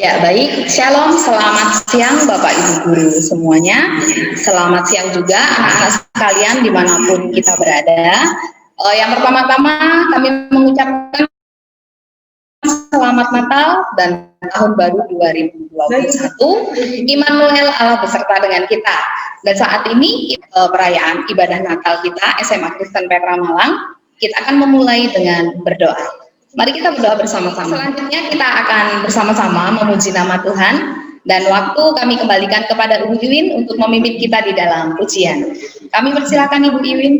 Ya, baik. Shalom, selamat siang Bapak Ibu Guru semuanya. Selamat siang juga anak-anak sekalian dimanapun kita berada. Yang pertama-tama kami mengucapkan selamat Natal dan Tahun Baru 2021. Immanuel Allah beserta dengan kita. Dan saat ini perayaan ibadah Natal kita SMA Kristen Petra Malang, kita akan memulai dengan berdoa. Mari kita berdoa bersama-sama. Selanjutnya kita akan bersama-sama memuji nama Tuhan, dan waktu kami kembalikan kepada Ibu Iwin untuk memimpin kita di dalam pujian. Kami persilakan Ibu Iwin.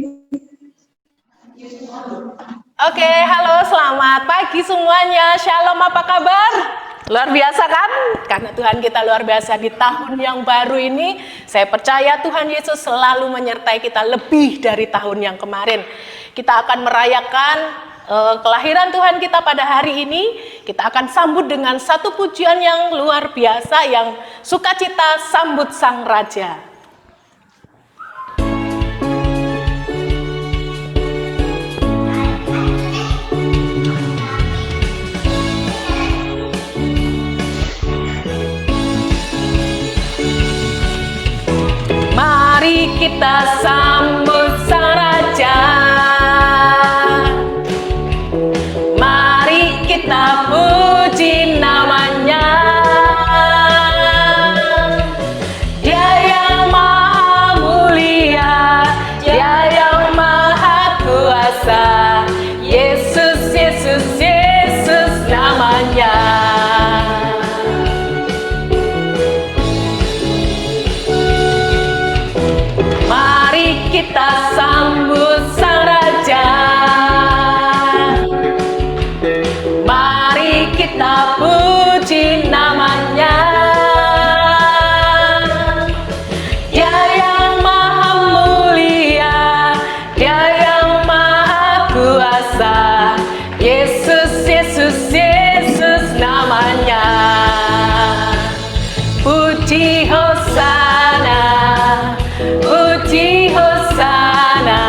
Oke, halo, selamat pagi semuanya. Shalom, apa kabar? Luar biasa kan? Karena Tuhan kita luar biasa di tahun yang baru ini. Saya percaya Tuhan Yesus selalu menyertai kita lebih dari tahun yang kemarin. Kita akan merayakan kelahiran Tuhan kita pada hari ini. Kita akan sambut dengan satu pujian yang luar biasa, yang sukacita sambut Sang Raja. Mari kita sambut Sang Raja. Mari kita puji namanya. Dia yang maha mulia, Dia yang maha kuasa. Yesus, Yesus, Yesus namanya. Mari kita sambut Sang Raja. Mari kita puji namanya. Dia yang maha mulia, Dia yang maha kuasa. Yesus, Yesus, Yesus namanya. Puji Hosana, puji Hosana,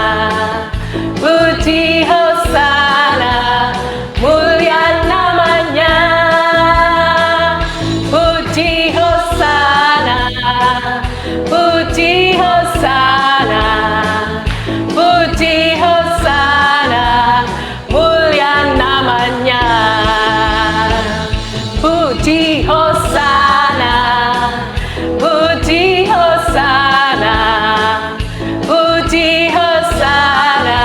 puji Hosana, mulia namanya. Puji Hosana, puji Hosana, puji Hosana, mulia namanya. Puji Hosana, puji Hosana, puji Hosana,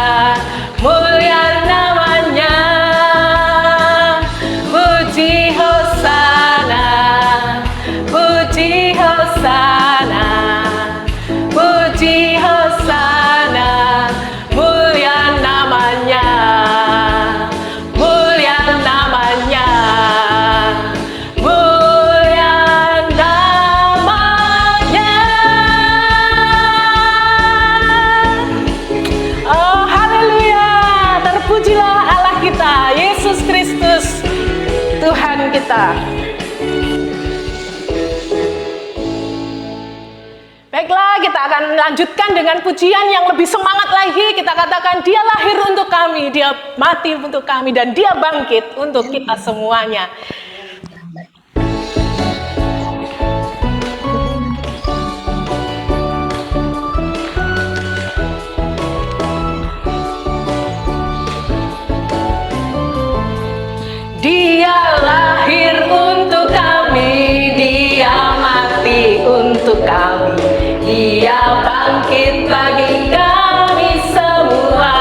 mulia namanya. Puji Hosana, puji Hosana, puji Hosana, mulia namanya. Mulia namanya. Mulia namanya. Oh, haleluya. Terpujilah Allah kita, Yesus Kristus, Tuhan kita. Baiklah, kita akan lanjutkan dengan pujian yang lebih semangat lagi. Kita katakan, Dia lahir untuk kami, Dia mati untuk kami, dan Dia bangkit untuk kita semuanya. Dia lahir untuk kami, Dia mati untuk kami, Dia bangkit bagi kami semua.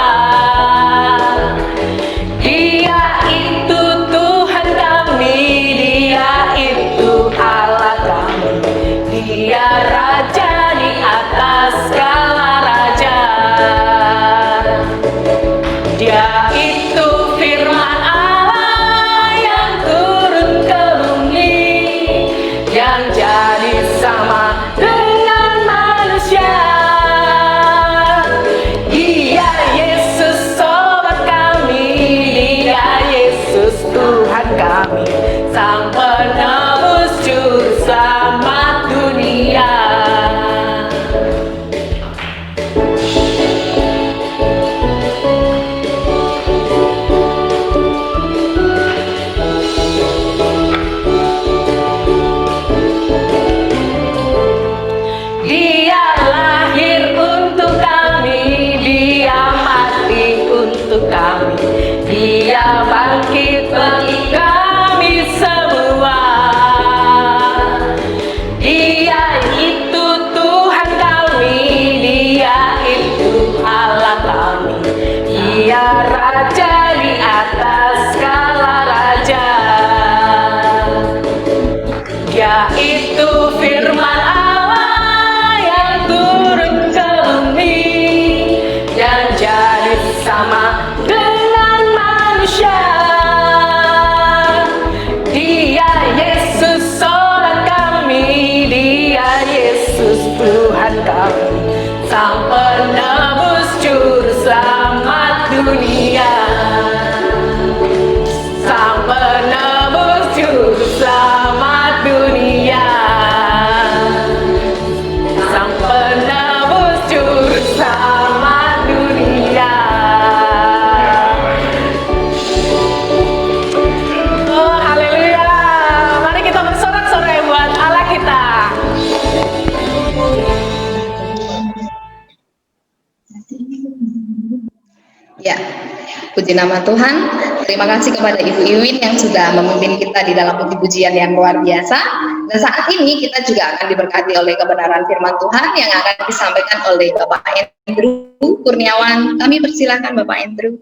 Dia itu Tuhan kami, Dia itu Allah kami, Dia Raja di atas segala raja. Dia itu firman Allah yang turun ke bumi, yang jadi sama dengan manusia. Dia Yesus sobat kami, Dia Yesus Tuhan kami, Sang penebus juru selamat dunia. yaitu firman Allah yang turun ke bumi dan jadi sama dengan manusia. Dia Yesus Tuhan kami, Dia Yesus Tuhan kami, Sang Penebus Juru Selamat dunia. Sang Penebus Juru Selamat dunia. Sang Penebus Juru Selamat dunia. Oh, haleluya. Mari kita bersorak-sorai buat Allah kita. Ya, puji nama Tuhan. Terima kasih kepada Ibu Iwin yang sudah memimpin kita di dalam puji-pujian yang luar biasa. Dan saat ini kita juga akan diberkati oleh kebenaran firman Tuhan yang akan disampaikan oleh Bapak Andrew Kurniawan. Kami persilakan Bapak Andrew.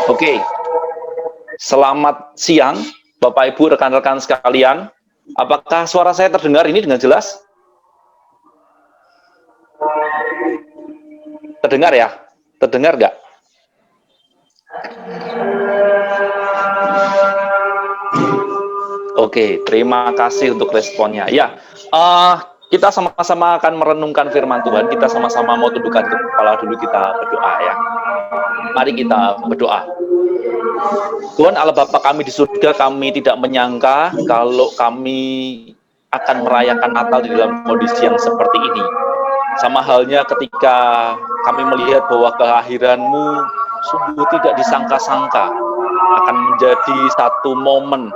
Oke, selamat siang Bapak Ibu rekan-rekan sekalian. Apakah suara saya terdengar ini dengan jelas? Terdengar ya? Terdengar nggak? Oke, terima kasih untuk responnya. Ya, kita sama-sama akan merenungkan firman Tuhan. Kita sama-sama mau tundukkan kepala dulu, kita berdoa ya. Mari kita berdoa. Tuhan Allah Bapa kami di surga, kami tidak menyangka kalau kami akan merayakan Natal di dalam kondisi yang seperti ini. Sama halnya ketika kami melihat bahwa kelahiran-Mu sungguh tidak disangka-sangka akan menjadi satu momen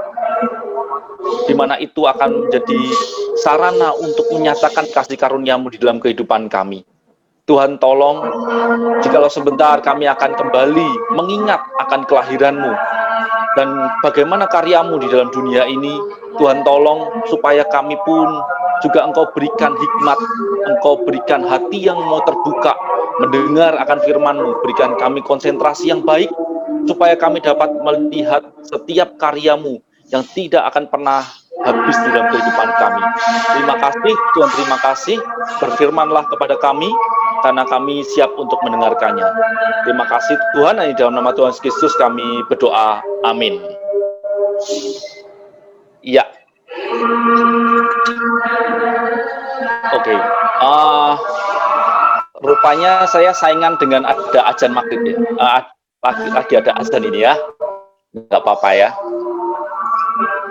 di mana itu akan menjadi sarana untuk menyatakan kasih karunia-Mu di dalam kehidupan kami. Tuhan tolong, jikalau sebentar kami akan kembali mengingat akan kelahiran-Mu dan bagaimana karya-Mu di dalam dunia ini, Tuhan tolong supaya kami pun juga Engkau berikan hikmat, Engkau berikan hati yang mau terbuka, mendengar akan firman-Mu, berikan kami konsentrasi yang baik, supaya kami dapat melihat setiap karya-Mu yang tidak akan pernah habis di dalam kehidupan kami. Terima kasih Tuhan, terima kasih, berfirmanlah kepada kami, karena kami siap untuk mendengarkannya. Terima kasih Tuhan, di dalam nama Tuhan Yesus Kristus kami berdoa, amin. Ya. Oke. Rupanya saya saingan dengan ada azan maghrib ya. Lagi ada azan ini ya. Nggak apa-apa ya.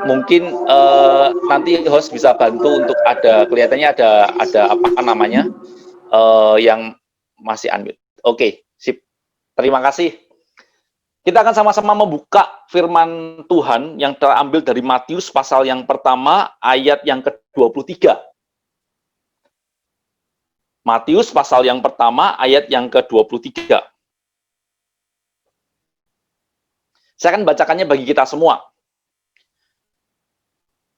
Mungkin nanti host bisa bantu untuk ada, kelihatannya ada apa namanya, yang masih unmute. Oke, sip. Terima kasih. Kita akan sama-sama membuka firman Tuhan yang terambil dari Matius pasal yang pertama ayat yang ke-23. Matius pasal yang pertama ayat yang ke-23. Saya akan bacakannya bagi kita semua.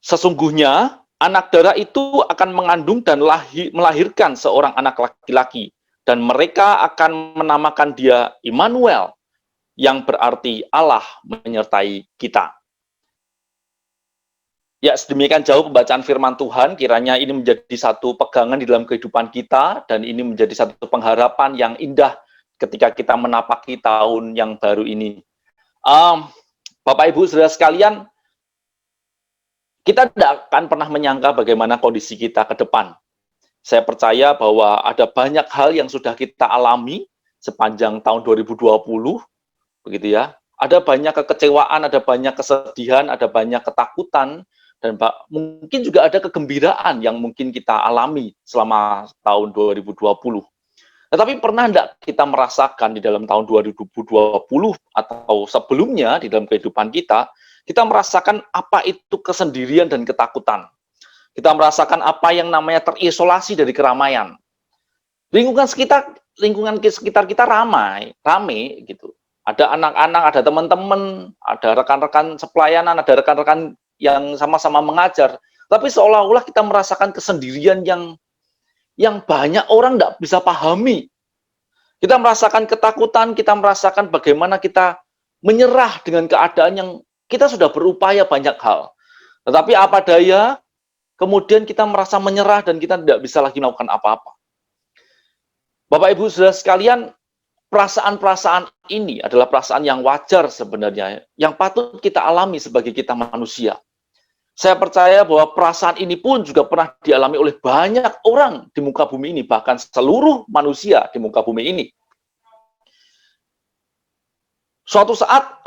Sesungguhnya anak darah itu akan mengandung dan melahirkan seorang anak laki-laki, dan mereka akan menamakan dia Immanuel, yang berarti Allah menyertai kita. Ya, sedemikian jauh pembacaan firman Tuhan, kiranya ini menjadi satu pegangan di dalam kehidupan kita, dan ini menjadi satu pengharapan yang indah ketika kita menapaki tahun yang baru ini. Bapak Ibu saudara sekalian, kita tidak akan pernah menyangka bagaimana kondisi kita ke depan. Saya percaya bahwa ada banyak hal yang sudah kita alami sepanjang tahun 2020, begitu ya. Ada banyak kekecewaan, ada banyak kesedihan, ada banyak ketakutan, dan mungkin juga ada kegembiraan yang mungkin kita alami selama tahun 2020. Tetapi pernah enggak kita merasakan di dalam tahun 2020 atau sebelumnya di dalam kehidupan kita merasakan apa itu kesendirian dan ketakutan. Kita merasakan apa yang namanya terisolasi dari keramaian. Lingkungan sekitar kita rame gitu. Ada anak-anak, ada teman-teman, ada rekan-rekan sepelayanan, ada rekan-rekan yang sama-sama mengajar. Tapi seolah-olah kita merasakan kesendirian yang banyak orang tidak bisa pahami. Kita merasakan ketakutan, kita merasakan bagaimana kita menyerah dengan keadaan yang kita sudah berupaya banyak hal. Tetapi apa daya, kemudian kita merasa menyerah dan kita tidak bisa lagi melakukan apa-apa. Bapak Ibu Saudara sekalian, perasaan-perasaan ini adalah perasaan yang wajar sebenarnya, yang patut kita alami sebagai kita manusia. Saya percaya bahwa perasaan ini pun juga pernah dialami oleh banyak orang di muka bumi ini, bahkan seluruh manusia di muka bumi ini. Suatu saat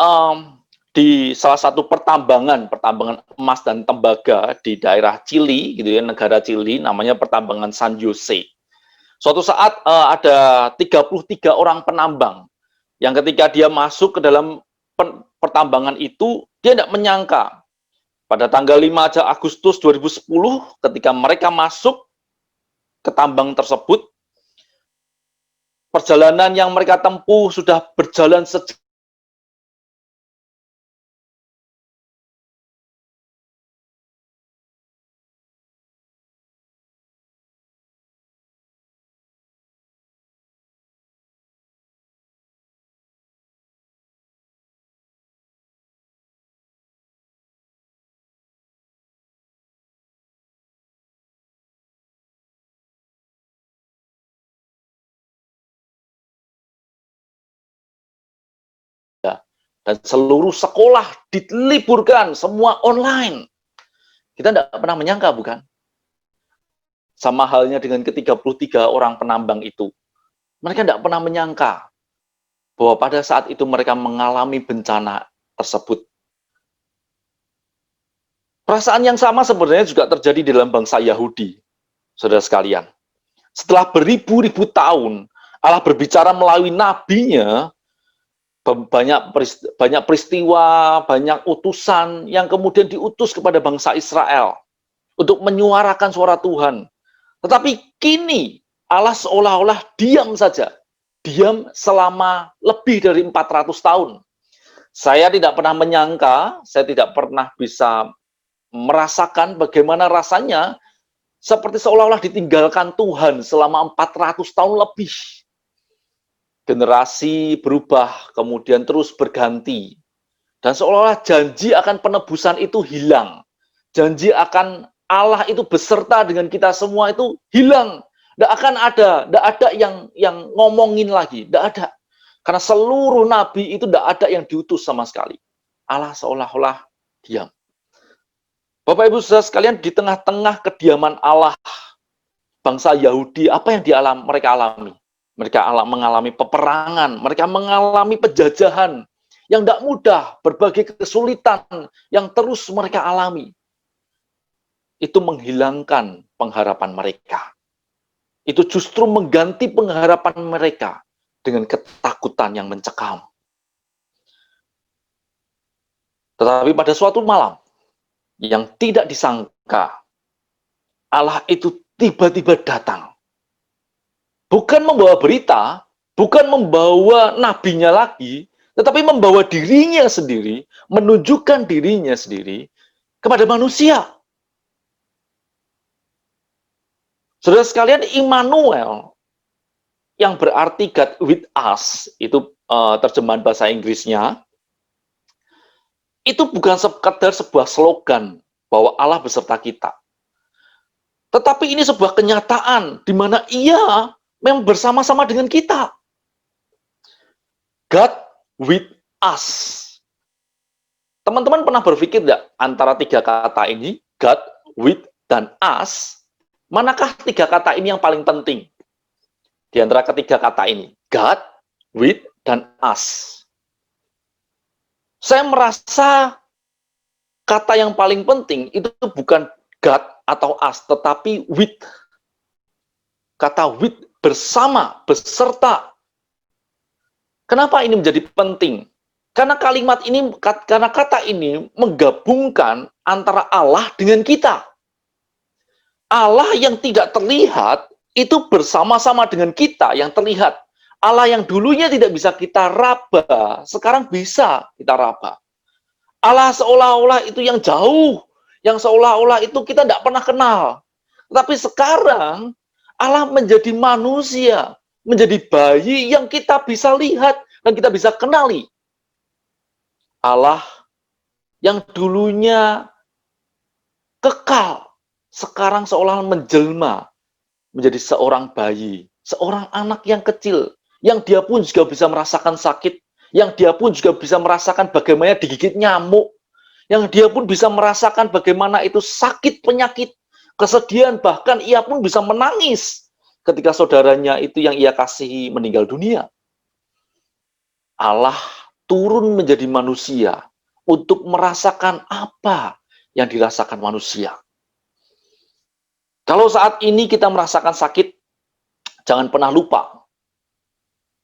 di salah satu pertambangan emas dan tembaga di daerah Chili, gitu ya, negara Chili, namanya pertambangan San Jose. Suatu saat ada 33 orang penambang yang ketika dia masuk ke dalam pertambangan itu, dia tidak menyangka pada tanggal 5 Agustus 2010 ketika mereka masuk ke tambang tersebut, perjalanan yang mereka tempuh sudah berjalan sejauh dan seluruh sekolah diliburkan, semua online. Kita tidak pernah menyangka, bukan? Sama halnya dengan ke-33 orang penambang itu. Mereka tidak pernah menyangka bahwa pada saat itu mereka mengalami bencana tersebut. Perasaan yang sama sebenarnya juga terjadi di dalam bangsa Yahudi, saudara sekalian. Setelah beribu-ribu tahun, Allah berbicara melalui nabinya, banyak peristiwa, banyak utusan yang kemudian diutus kepada bangsa Israel untuk menyuarakan suara Tuhan. Tetapi kini Allah seolah-olah diam saja. Diam selama lebih dari 400 tahun. Saya tidak pernah menyangka, saya tidak pernah bisa merasakan bagaimana rasanya seperti seolah-olah ditinggalkan Tuhan selama 400 tahun lebih. Generasi berubah, kemudian terus berganti. Dan seolah-olah janji akan penebusan itu hilang. Janji akan Allah itu beserta dengan kita semua itu hilang. Tidak ada yang ngomongin lagi. Tidak ada. Karena seluruh nabi itu tidak ada yang diutus sama sekali. Allah seolah-olah diam. Bapak Ibu Saudara sekalian, di tengah-tengah kediaman Allah, bangsa Yahudi, apa yang mereka alami? Mereka mengalami peperangan, mereka mengalami penjajahan yang tidak mudah, berbagai kesulitan yang terus mereka alami. Itu menghilangkan pengharapan mereka. Itu justru mengganti pengharapan mereka dengan ketakutan yang mencekam. Tetapi pada suatu malam yang tidak disangka, Allah itu tiba-tiba datang. Bukan membawa berita, bukan membawa nabinya lagi, tetapi membawa dirinya sendiri, menunjukkan dirinya sendiri kepada manusia. Saudara sekalian, Immanuel, yang berarti God with us, itu terjemahan bahasa Inggrisnya, itu bukan sekedar sebuah slogan bahwa Allah beserta kita. Tetapi ini sebuah kenyataan di mana Ia memang bersama-sama dengan kita. God with us. Teman-teman pernah berpikir tidak antara tiga kata ini, God, with, dan us, manakah tiga kata ini yang paling penting? Di antara ketiga kata ini, God, with, dan us. Saya merasa kata yang paling penting itu bukan God atau us, tetapi with. Kata with, bersama, beserta. Kenapa ini menjadi penting? Karena karena kata ini menggabungkan antara Allah dengan kita. Allah yang tidak terlihat itu bersama-sama dengan kita yang terlihat. Allah yang dulunya tidak bisa kita raba, sekarang bisa kita raba. Allah seolah-olah itu yang jauh, yang seolah-olah itu kita tidak pernah kenal. Tapi sekarang Allah menjadi manusia, menjadi bayi yang kita bisa lihat dan kita bisa kenali. Allah yang dulunya kekal, sekarang seolah menjelma menjadi seorang bayi, seorang anak yang kecil, yang dia pun juga bisa merasakan sakit, yang dia pun juga bisa merasakan bagaimana digigit nyamuk, yang dia pun bisa merasakan bagaimana itu sakit penyakit, kesedihan, bahkan ia pun bisa menangis ketika saudaranya itu yang ia kasihi meninggal dunia. Allah turun menjadi manusia untuk merasakan apa yang dirasakan manusia. Kalau saat ini kita merasakan sakit, jangan pernah lupa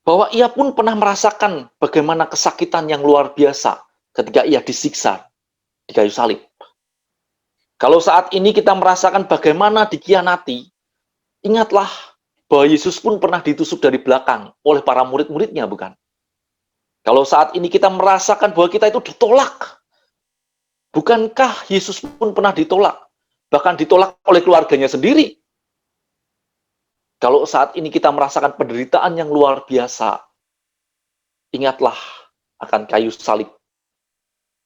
bahwa ia pun pernah merasakan bagaimana kesakitan yang luar biasa ketika ia disiksa di kayu salib. Kalau saat ini kita merasakan bagaimana dikhianati, ingatlah bahwa Yesus pun pernah ditusuk dari belakang oleh para murid-muridnya, bukan? Kalau saat ini kita merasakan bahwa kita itu ditolak, bukankah Yesus pun pernah ditolak? Bahkan ditolak oleh keluarganya sendiri. Kalau saat ini kita merasakan penderitaan yang luar biasa, ingatlah akan kayu salib.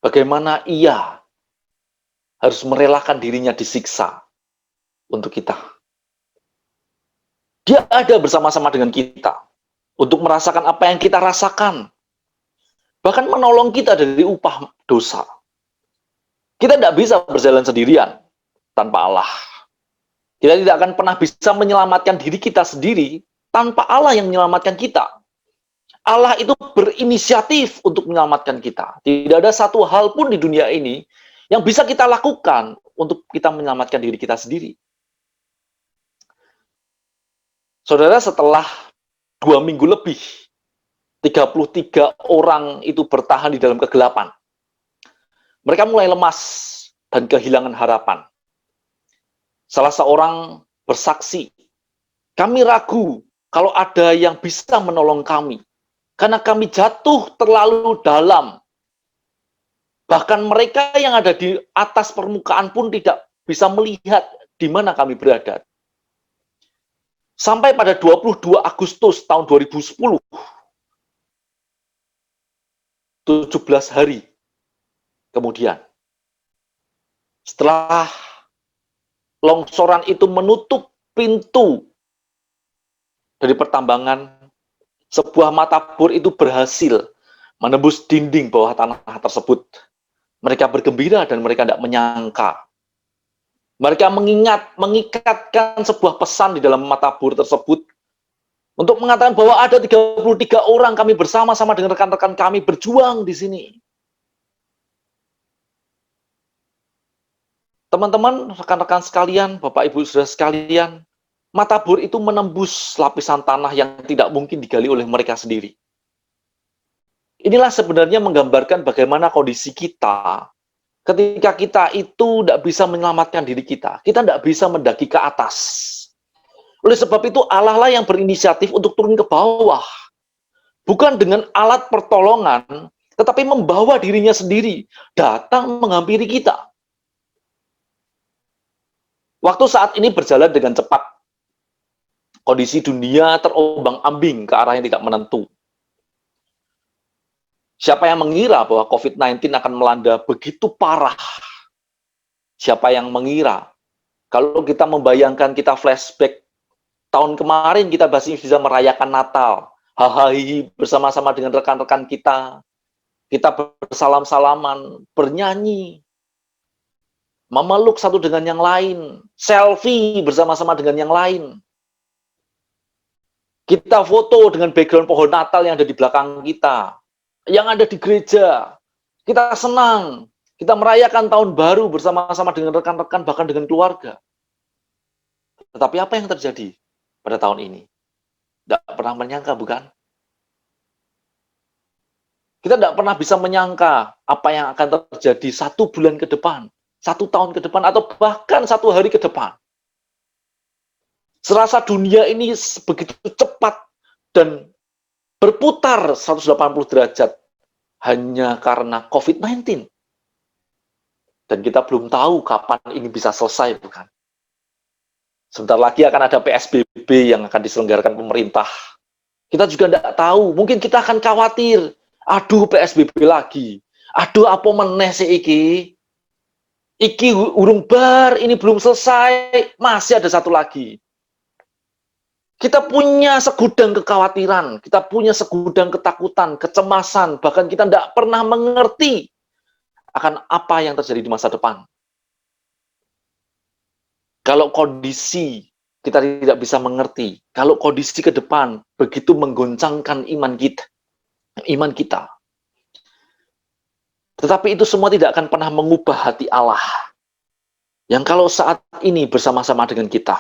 Bagaimana ia harus merelakan dirinya disiksa untuk kita. Dia ada bersama-sama dengan kita untuk merasakan apa yang kita rasakan. Bahkan menolong kita dari upah dosa. Kita tidak bisa berjalan sendirian tanpa Allah. Kita tidak akan pernah bisa menyelamatkan diri kita sendiri tanpa Allah yang menyelamatkan kita. Allah itu berinisiatif untuk menyelamatkan kita. Tidak ada satu hal pun di dunia ini yang bisa kita lakukan untuk kita menyelamatkan diri kita sendiri. Saudara, setelah 2 minggu lebih, 33 orang itu bertahan di dalam kegelapan. Mereka mulai lemas dan kehilangan harapan. Salah seorang bersaksi, kami ragu kalau ada yang bisa menolong kami, karena kami jatuh terlalu dalam. Bahkan mereka yang ada di atas permukaan pun tidak bisa melihat di mana kami berada. Sampai pada 22 Agustus tahun 2010, 17 hari kemudian, setelah longsoran itu menutup pintu dari pertambangan, sebuah mata bor itu berhasil menembus dinding bawah tanah tersebut. Mereka bergembira dan mereka tidak menyangka. Mereka mengikatkan sebuah pesan di dalam mata bor tersebut untuk mengatakan bahwa ada 33 orang kami bersama-sama dengan rekan-rekan kami berjuang di sini. Teman-teman, rekan-rekan sekalian, Bapak Ibu Saudara sekalian, mata bor itu menembus lapisan tanah yang tidak mungkin digali oleh mereka sendiri. Inilah sebenarnya menggambarkan bagaimana kondisi kita ketika kita itu tidak bisa menyelamatkan diri kita. Kita tidak bisa mendaki ke atas. Oleh sebab itu Allah lah yang berinisiatif untuk turun ke bawah. Bukan dengan alat pertolongan, tetapi membawa dirinya sendiri, datang menghampiri kita. Waktu saat ini berjalan dengan cepat. Kondisi dunia terombang-ambing ke arah yang tidak menentu. Siapa yang mengira bahwa COVID-19 akan melanda begitu parah? Siapa yang mengira? Kalau kita membayangkan, kita flashback, tahun kemarin kita masih bisa merayakan Natal, hahaha bersama-sama dengan rekan-rekan kita bersalam-salaman, bernyanyi, memeluk satu dengan yang lain, selfie bersama-sama dengan yang lain. Kita foto dengan background pohon Natal yang ada di belakang kita, yang ada di gereja. Kita senang, Kita merayakan tahun baru bersama-sama dengan rekan-rekan, bahkan dengan keluarga. Tetapi apa yang terjadi pada tahun ini? Tidak pernah menyangka, bukan? Kita tidak pernah bisa menyangka apa yang akan terjadi 1 bulan ke depan, 1 tahun ke depan, atau bahkan 1 hari ke depan. Serasa dunia ini begitu cepat dan berputar 180 derajat hanya karena COVID-19. Dan kita belum tahu kapan ini bisa selesai, bukan? Sebentar lagi akan ada PSBB yang akan diselenggarakan pemerintah. Kita juga tidak tahu, mungkin kita akan khawatir, aduh PSBB lagi, aduh apa meneh sih iki? Iki urung bar, ini belum selesai, masih ada 1 lagi. Kita punya segudang kekhawatiran, kita punya segudang ketakutan, kecemasan, bahkan kita tidak pernah mengerti akan apa yang terjadi di masa depan. Kalau kondisi kita tidak bisa mengerti, kalau kondisi ke depan begitu menggoncangkan iman kita. Tetapi itu semua tidak akan pernah mengubah hati Allah. Yang kalau saat ini bersama-sama dengan kita.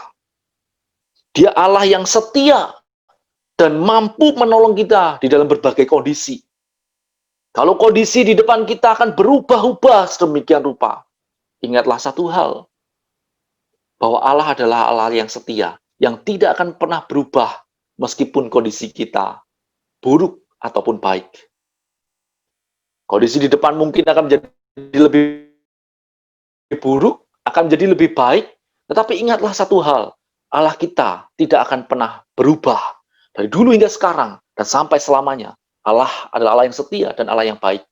Dia Allah yang setia dan mampu menolong kita di dalam berbagai kondisi. Kalau kondisi di depan kita akan berubah-ubah sedemikian rupa, ingatlah satu hal, bahwa Allah adalah Allah yang setia, yang tidak akan pernah berubah meskipun kondisi kita buruk ataupun baik. Kondisi di depan mungkin akan menjadi lebih buruk, akan menjadi lebih baik, tetapi ingatlah satu hal, Allah kita tidak akan pernah berubah dari dulu hingga sekarang dan sampai selamanya. Allah adalah Allah yang setia dan Allah yang baik.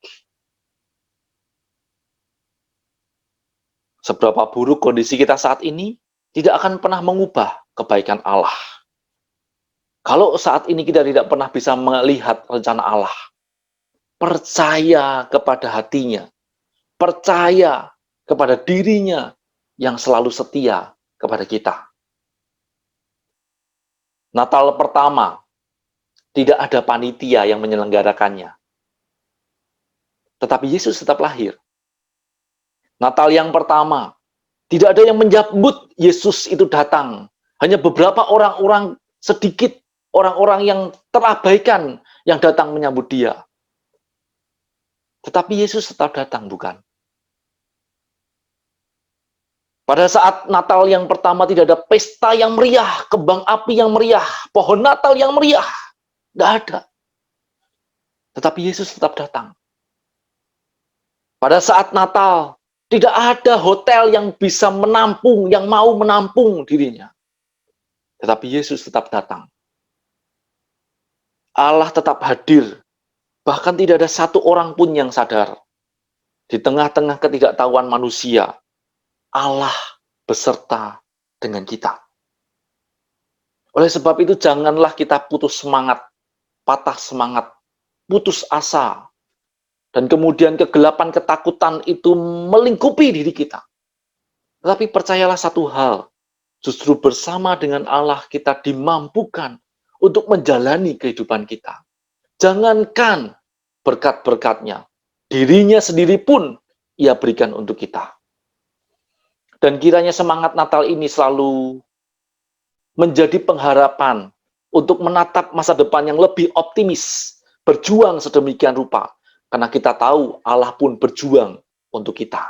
Seberapa buruk kondisi kita saat ini, tidak akan pernah mengubah kebaikan Allah. Kalau saat ini kita tidak pernah bisa melihat rencana Allah, percaya kepada hatinya, percaya kepada dirinya yang selalu setia kepada kita. Natal pertama, tidak ada panitia yang menyelenggarakannya. Tetapi Yesus tetap lahir. Natal yang pertama, tidak ada yang menyambut Yesus itu datang. Hanya beberapa orang-orang sedikit, orang-orang yang terabaikan yang datang menyambut dia. Tetapi Yesus tetap datang, bukan? Pada saat Natal yang pertama tidak ada pesta yang meriah, kembang api yang meriah, pohon Natal yang meriah. Tidak ada. Tetapi Yesus tetap datang. Pada saat Natal, tidak ada hotel yang bisa menampung, yang mau menampung dirinya. Tetapi Yesus tetap datang. Allah tetap hadir. Bahkan tidak ada satu orang pun yang sadar. Di tengah-tengah ketidaktahuan manusia, Allah beserta dengan kita. Oleh sebab itu, janganlah kita putus semangat, patah semangat, putus asa, dan kemudian kegelapan ketakutan itu melingkupi diri kita. Tetapi percayalah satu hal, justru bersama dengan Allah kita dimampukan untuk menjalani kehidupan kita. Jangankan berkat-berkatnya, dirinya sendiri pun Ia berikan untuk kita. Dan kiranya semangat Natal ini selalu menjadi pengharapan untuk menatap masa depan yang lebih optimis, berjuang sedemikian rupa, karena kita tahu Allah pun berjuang untuk kita.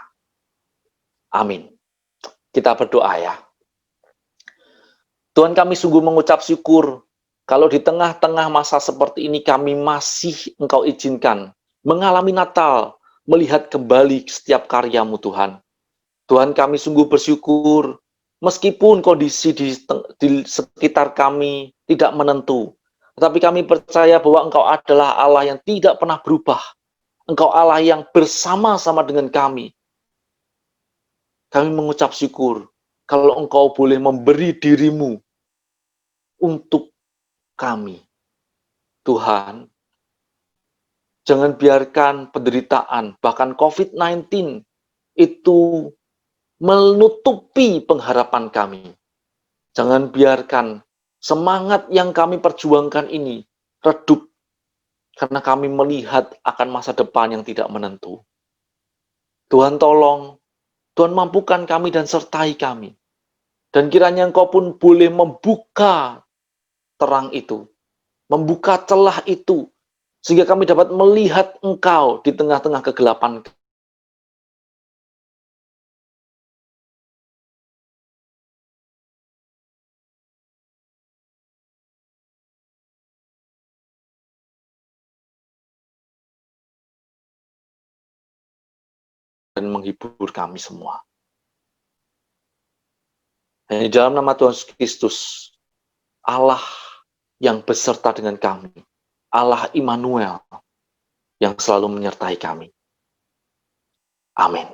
Amin. Kita berdoa ya. Tuhan, kami sungguh mengucap syukur kalau di tengah-tengah masa seperti ini kami masih Engkau izinkan mengalami Natal, melihat kembali setiap karya-Mu Tuhan. Tuhan, kami sungguh bersyukur meskipun kondisi di sekitar kami tidak menentu, tetapi kami percaya bahwa Engkau adalah Allah yang tidak pernah berubah. Engkau Allah yang bersama-sama dengan kami. Kami mengucap syukur kalau Engkau boleh memberi diri-Mu untuk kami. Tuhan, jangan biarkan penderitaan, bahkan COVID-19 itu menutupi pengharapan kami. Jangan biarkan semangat yang kami perjuangkan ini redup, karena kami melihat akan masa depan yang tidak menentu. Tuhan tolong, Tuhan mampukan kami dan sertai kami. Dan kiranya Engkau pun boleh membuka terang itu, membuka celah itu, sehingga kami dapat melihat Engkau di tengah-tengah kegelapan. Dan menghibur kami semua. Dan di dalam nama Tuhan Yesus Kristus, Allah yang beserta dengan kami, Allah Immanuel yang selalu menyertai kami. Amin.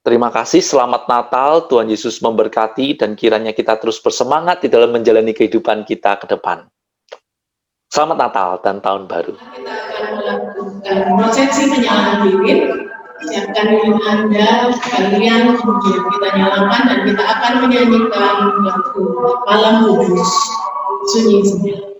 Terima kasih, selamat Natal, Tuhan Yesus memberkati, dan kiranya kita terus bersemangat di dalam menjalani kehidupan kita ke depan. Selamat Natal dan Tahun Baru. Kita akan melakukan prosesi penyalahan lilin. Siapkan lilin Anda, kalian, kemudian kita nyalakan dan kita akan menyanyikan lagu Malam Kudus, Sunyi Sembilan.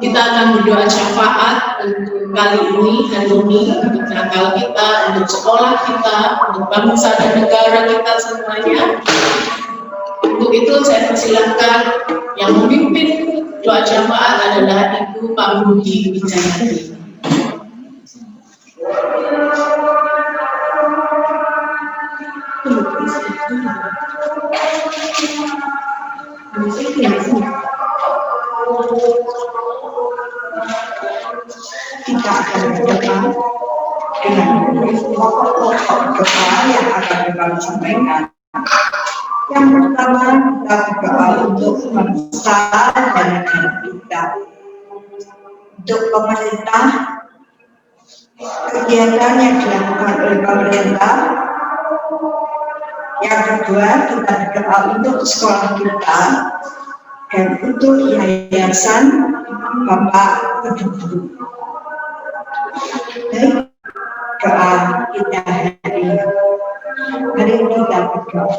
Kita akan berdoa syafaat untuk kali ini, hari ini, untuk Natal kita, untuk sekolah kita, untuk bangsa dan negara kita semuanya. Untuk itu saya persilahkan yang memimpin doa syafaat adalah Ibu Pak Budi Wijayati. Kita akan berdoa dengan pokok doa yang akan kami sampaikan. Yang pertama, kita berdoa untuk bangsa dan negara kita. Untuk pemerintah, kegiatan yang dilakukan oleh pemerintah. Yang kedua, kita berdoa untuk sekolah kita dan untuk yayasan Bapak Guru. Baik, doa kita hari ini. Mari kita berdoa.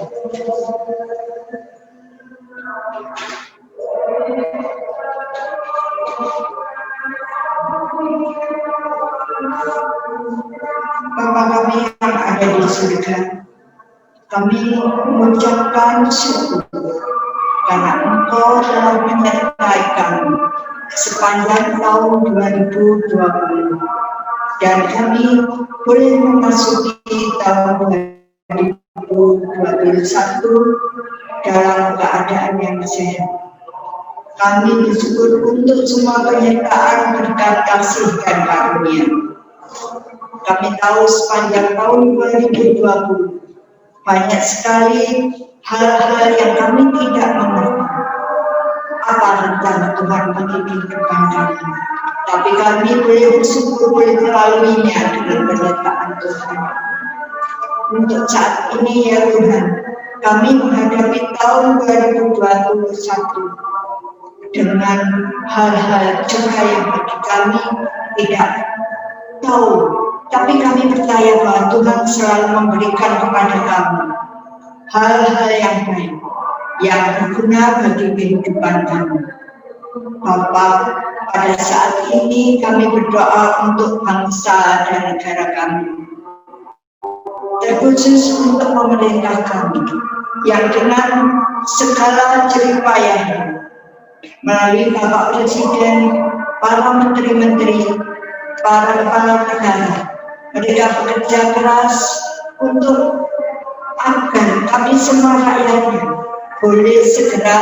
Bapa kami yang ada di surga, kami mengucapkan syukur karena Engkau telah menyertai kami sepanjang tahun 2020 dan kami boleh memasuki tahun 2021 dalam keadaan yang sehat. Kami bersyukur untuk semua penyertaan berkat kasih dan karunia. Kami tahu sepanjang tahun 2020 banyak sekali hal-hal yang kami tidak mengerti apa rencana Tuhan bagi kehidupan kami. Tapi kami boleh bersyukur boleh melaluinya dengan penyertaan Tuhan. Untuk saat ini ya Tuhan, kami menghadapi tahun 2021 dengan hal-hal juga yang bagi kami tidak tahu. Tapi kami percaya bahwa Tuhan selalu memberikan kepada kami hal-hal yang baik, yang berguna bagi kehidupan kami. Bapak, pada saat ini kami berdoa untuk bangsa dan negara kami, terkhusus untuk pemerintah kami, yang dengan segala jeripayanya, melalui Bapak Presiden, para menteri-menteri, para kepala negara, mereka bekerja keras untuk agar kami semua rakyatnya boleh segera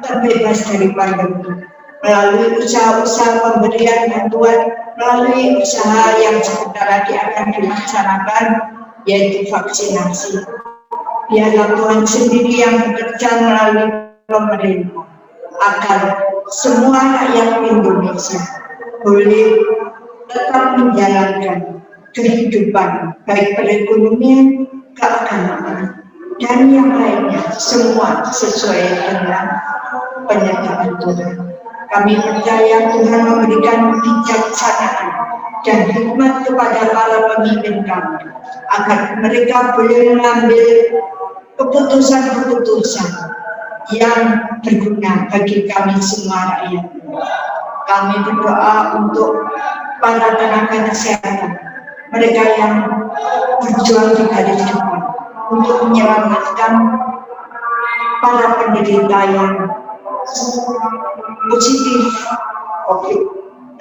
terbebas dari pandemi melalui usaha-usaha pemberian bantuan, melalui usaha yang sebentar lagi akan dilaksanakan, yaitu vaksinasi. Biarlah Tuhan sendiri yang bekerja melalui pemerintah agar semua rakyat Indonesia boleh tetap menjalankan kehidupan, baik perekonomian, keagamaan, dan yang lainnya, semua sesuai dengan penyertaan Tuhan. Kami percaya Tuhan memberikan kebijaksanaan dan hikmat kepada para pemimpin kami, agar mereka boleh mengambil keputusan-keputusan yang berguna bagi kami semua rakyat. Kami berdoa untuk para tenaga kesehatan, mereka yang berjuang di garis depan untuk menyelamatkan para penderita yang positif COVID.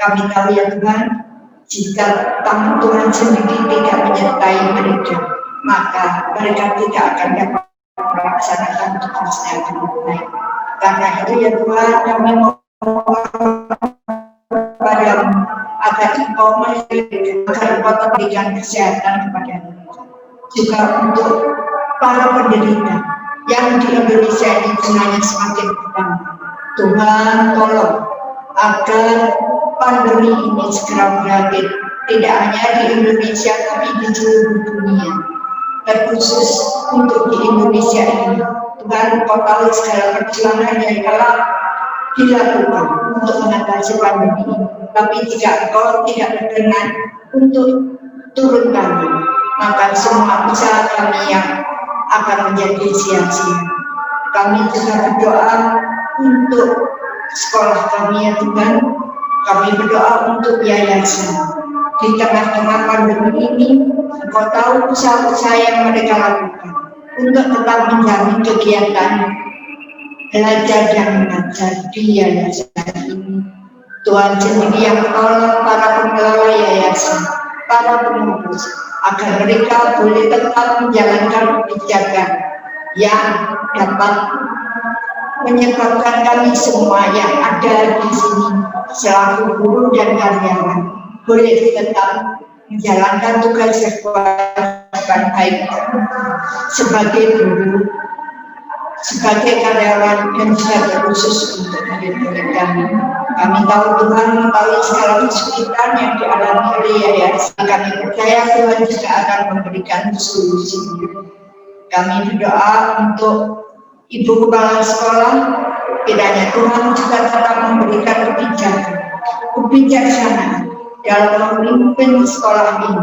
Kami tahu ya Tuhan, jika tangan Tuhan sendiri tidak menyertai mereka, maka mereka tidak akan dapat melaksanakan tugasnya dengan baik. Karena itu ya Tuhan, kami mohon padamu agar Engkau memberikan kesehatan kepada mereka. Juga untuk para penderita yang di Indonesia ini jumlahnya semakin bertambah. Tuhan tolong agar pandemi ini segera berakhir, tidak hanya di Indonesia tapi di seluruh dunia, terkhusus untuk di Indonesia ini. Tuhan, Engkau tahu segala perjuangan yang telah dilakukan untuk mengatasi pandemi ini, tapi jika Engkau tidak berkenan untuk turun tangan, maka semua usaha kami yang akan menjadi sia-sia. Kami juga berdoa untuk sekolah kami ya Tuhan. Kami berdoa untuk yayasan. Di tengah-tengah pandemi ini, Engkau tahu usaha-usaha yang mereka lakukan untuk tetap menjamin kegiatan belajar dan mengajar di yayasan ini. Tuhan sendiri yang menolong para pengelola yayasan, para pengurus, agar mereka boleh tetap menjalankan kebijakan yang dapat menyebabkan kami semua yang ada di sini selaku guru dan karyawan boleh tetap menjalankan tugas dan kewajiban baik sebagai guru, sebagai karyawan, dan juga terkhusus untuk murid-murid kami. Kami tahu Tuhan mengetahui segala kesulitan yang dialami oleh yayasan. Kami percaya Tuhan juga akan memberikan solusinya. Kami berdoa untuk Ibu Kepala Sekolah, kiranya Tuhan juga tetap memberikan kebijaksanaan dalam memimpin sekolah ini,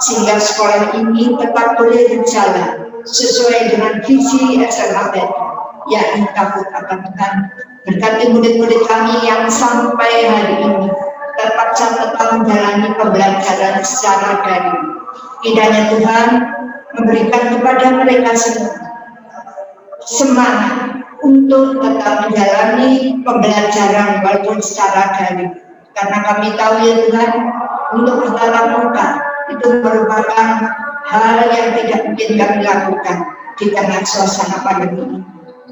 sehingga sekolah ini tetap boleh berjalan sesuai dengan visi SMA, yakni takut akan Tuhan. Berkati murid-murid kami yang sampai hari ini tetap bisa tetap menjalani pembelajaran secara daring. Kiranya Tuhan memberikan kepada mereka semua semangat untuk tetap menjalani pembelajaran walaupun secara daring. Karena kami tahu ya Tuhan, untuk bertatap muka itu merupakan hal yang tidak mungkin kami lakukan di tengah suasana pandemi ini.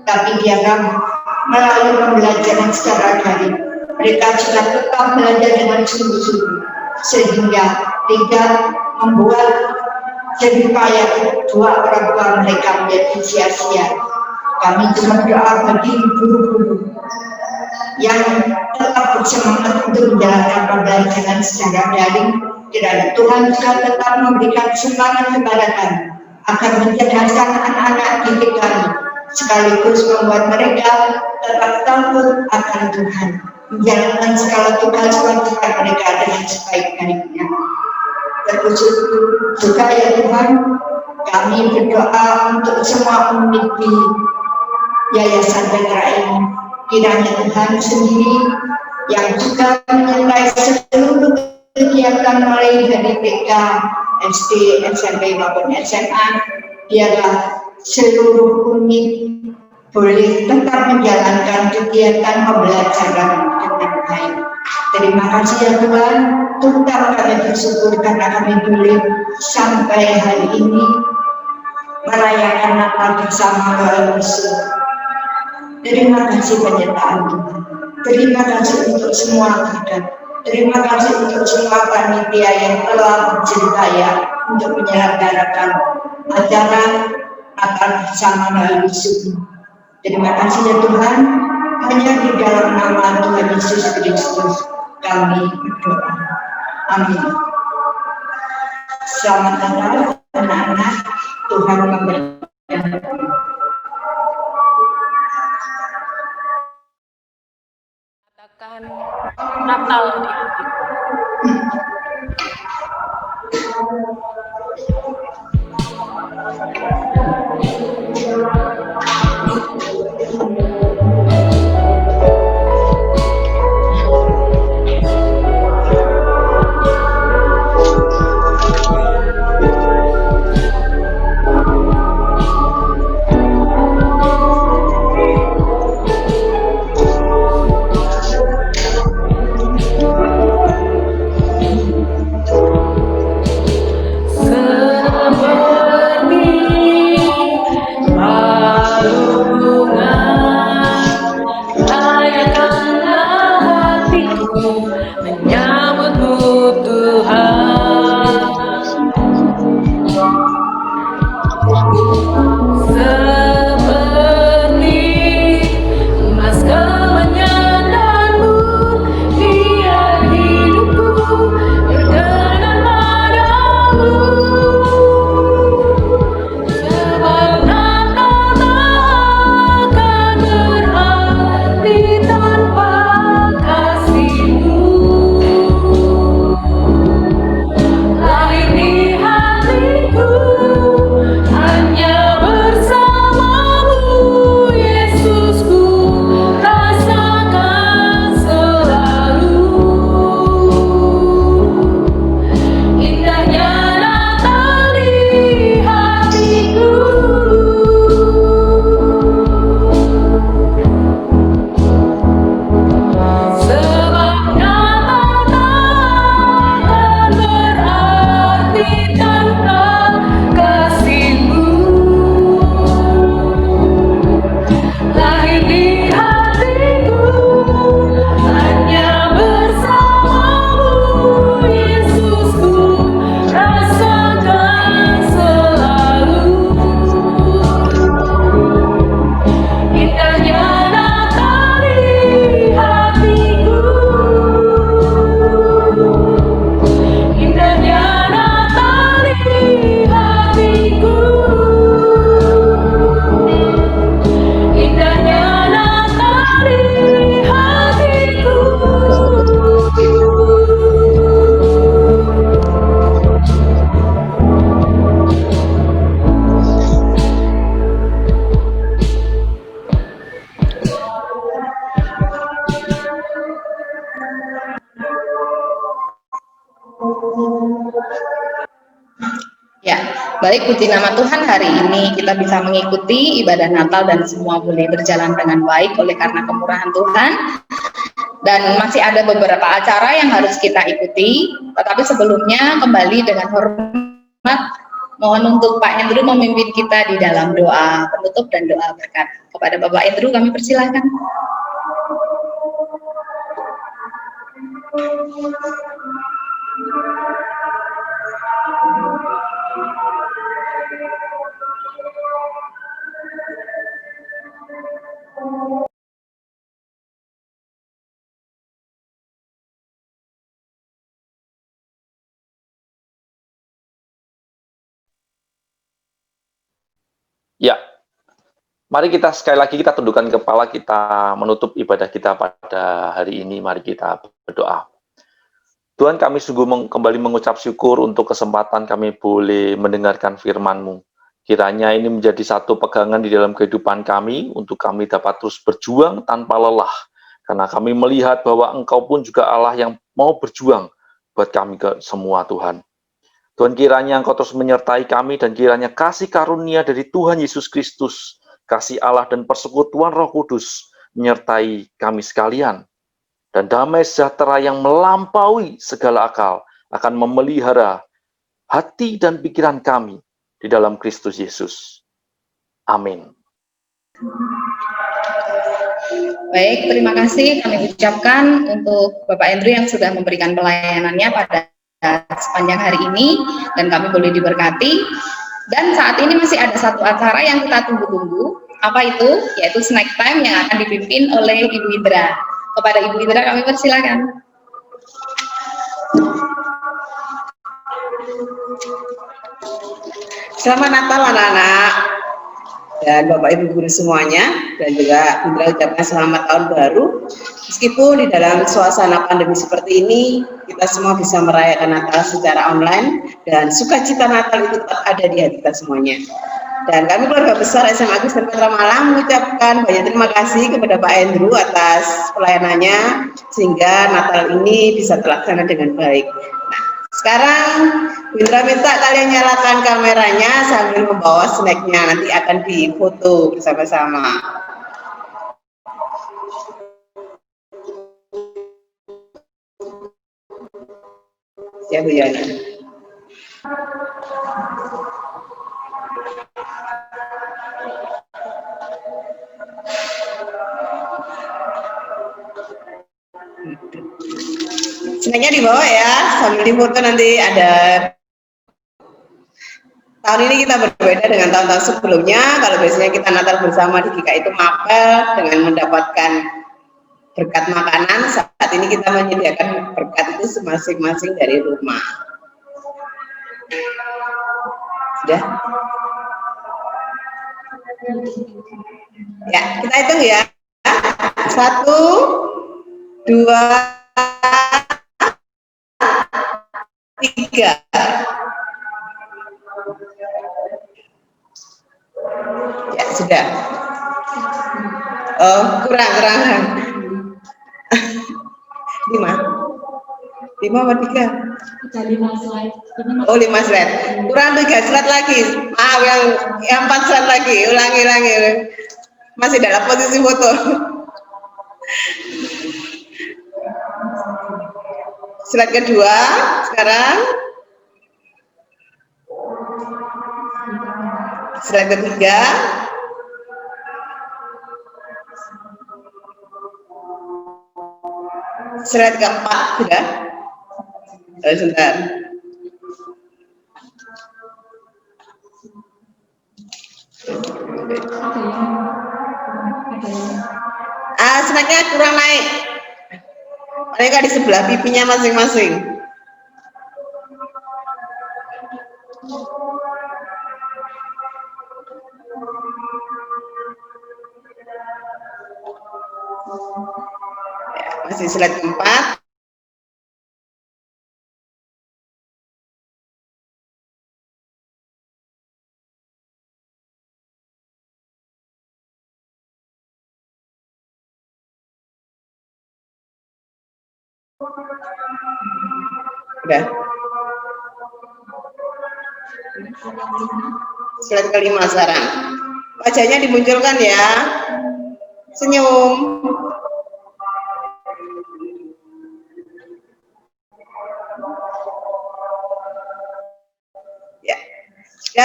Tapi biarlah melalui pembelajaran secara daring, mereka juga tetap belajar dengan sungguh-sungguh, sehingga tidak membuat jerih payah dua orang tua mereka menjadi sia-sia. Kami juga berdoa bagi guru-guru yang tetap bersemangat untuk menjalankan pembelajaran secara daring. Kiranya Tuhan juga tetap memberikan semangat kepada kami agar mencerdaskan anak-anak didik kami, sekaligus membuat mereka tetap takut akan Tuhan, menjalankan segala tugas kewajiban mereka dengan sebaik-baiknya. Terkhusus juga ya Tuhan, kami berdoa untuk semua unit di Yayasan Bahtera ini. Kiranya Tuhan sendiri yang juga menyertai seluruh kegiatan mulai dari TK, SD, SMP maupun SMA, biarlah seluruh unit boleh tetap menjalankan kegiatan pembelajaran dengan baik. Terima kasih ya Tuhan, terutama kami bersyukur karena kami boleh sampai hari ini merayakan Natal bersama Tuhan Yesus. Terima kasih penyertaan Tuhan. Terima kasih untuk semua kader. Terima kasih untuk semua panitia yang telah berjaya untuk menyelenggarakan acara Natal bersama Tuhan Yesus. Terima kasih ya Tuhan. Hanya di dalam nama Tuhan Yesus Kristus kami berdoa. Amin. Selamat Natal anak-anak. Tuhan memberkati. Katakan Natal di hatiku. Baik, puji nama Tuhan, hari ini kita bisa mengikuti ibadah Natal dan semua boleh berjalan dengan baik oleh karena kemurahan Tuhan. Dan masih ada beberapa acara yang harus kita ikuti, tetapi sebelumnya kembali dengan hormat mohon untuk Pak Andrew memimpin kita di dalam doa penutup dan doa berkat. Kepada Bapak Andrew kami persilahkan. Ya, mari kita sekali lagi kita tundukkan kepala, kita menutup ibadah kita pada hari ini. Mari kita berdoa. Tuhan, kami sungguh kembali mengucap syukur untuk kesempatan kami boleh mendengarkan firman-Mu. Kiranya ini menjadi satu pegangan di dalam kehidupan kami untuk kami dapat terus berjuang tanpa lelah. Karena kami melihat bahwa Engkau pun juga Allah yang mau berjuang buat kami ke semua, Tuhan. Tuhan, kiranya Engkau terus menyertai kami dan kiranya kasih karunia dari Tuhan Yesus Kristus, kasih Allah dan persekutuan Roh Kudus menyertai kami sekalian. Dan damai sejahtera yang melampaui segala akal akan memelihara hati dan pikiran kami di dalam Kristus Yesus. Amin. Baik, terima kasih kami ucapkan untuk Bapak Andrew yang sudah memberikan pelayanannya pada sepanjang hari ini dan kami boleh diberkati. Dan saat ini masih ada satu acara yang kita tunggu-tunggu. Apa itu? Yaitu snack time yang akan dipimpin oleh Ibu Indra. Kepada Ibu Indra kami persilakan. Selamat Natal anak-anak dan Bapak Ibu guru semuanya, dan juga Indra ucapkan selamat tahun baru. Meskipun di dalam suasana pandemi seperti ini, kita semua bisa merayakan Natal secara online dan sukacita Natal itu tetap ada di hati kita semuanya. Dan kami keluarga besar SMA Kristen Petra Malang mengucapkan banyak terima kasih kepada Pak Andrew atas pelayanannya sehingga Natal ini bisa terlaksana dengan baik. Nah, sekarang Indra minta kalian nyalakan kameranya sambil membawa snacknya, nanti akan difoto bersama-sama. Ya Bu Yana. Snacknya dibawa ya, sambil difoto nanti ada. Tahun ini kita berbeda dengan tahun-tahun sebelumnya. Kalau biasanya kita Natal bersama di GKI itu mapel dengan mendapatkan berkat makanan, saat ini kita menyediakan berkat itu masing-masing dari rumah. Sudah? Ya, kita hitung ya. 1, 2, 3. Ya, sudah. Oh, kurang. 5 apa 3? 5 slide. Oh, 5 slide. Kurang 3 slide lagi. Yang 4 slide lagi. Ulangi. Masih dalam posisi foto. Slide kedua sekarang. Slide ketiga. Slide keempat sudah. Sebentar. Slide-nya kurang naik. Mereka di sebelah pipinya masing-masing. Ya, masih slide keempat. Udah. Slide kelima sekarang. Wajahnya dimunculkan ya. Senyum. Ya. Ya,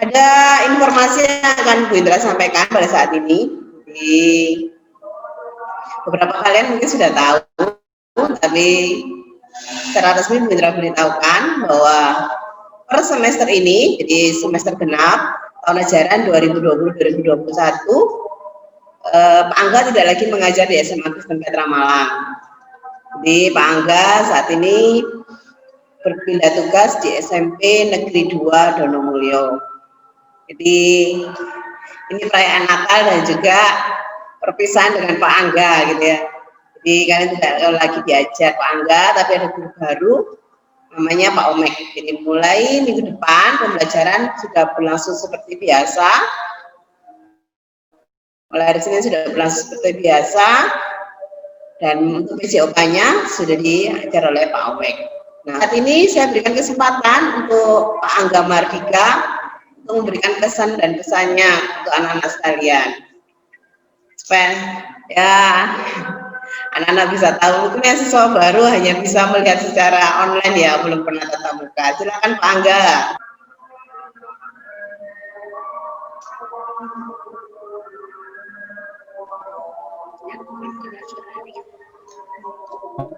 ada informasi yang akan Bu Indra sampaikan pada saat ini. Jadi, beberapa kalian mungkin sudah tahu, tapi secara resmi Bu Indra beritahukan bahwa per semester ini, jadi semester genap tahun ajaran 2020-2021, Pak Angga tidak lagi mengajar di SMA Kristen Petra Malang. Jadi Pak Angga saat ini berpindah tugas di SMP Negeri 2 Donomulyo. Jadi ini perayaan Natal dan juga perpisahan dengan Pak Angga gitu ya. Jadi kalian tidak lagi diajar Pak Angga, tapi ada guru baru namanya Pak Omek. Jadi mulai minggu depan pembelajaran sudah berlangsung seperti biasa. Mulai hari Senin sudah berlangsung seperti biasa. Dan untuk PJOK-nya sudah diajar oleh Pak Omek. Nah, saat ini saya berikan kesempatan untuk Pak Angga Mardika untuk memberikan pesan dan pesannya untuk anak-anak sekalian. Supaya ya anak-anak bisa tahu, mungkin yang siswa baru hanya bisa melihat secara online ya, belum pernah tatap muka. Silakan Pak Angga.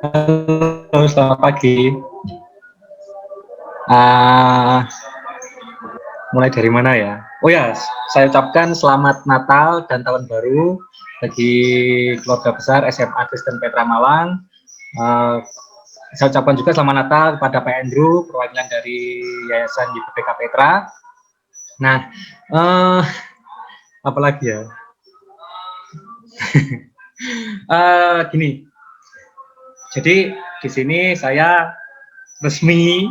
Halo, selamat pagi. Mulai dari mana ya? Oh ya, saya ucapkan selamat Natal dan Tahun Baru bagi keluarga besar SMA Kristen Petra Malang. Saya ucapkan juga selamat Natal kepada Pak Andrew, perwakilan dari Yayasan YPBK Petra. Nah, apalagi ya? Gini. Jadi di sini saya resmi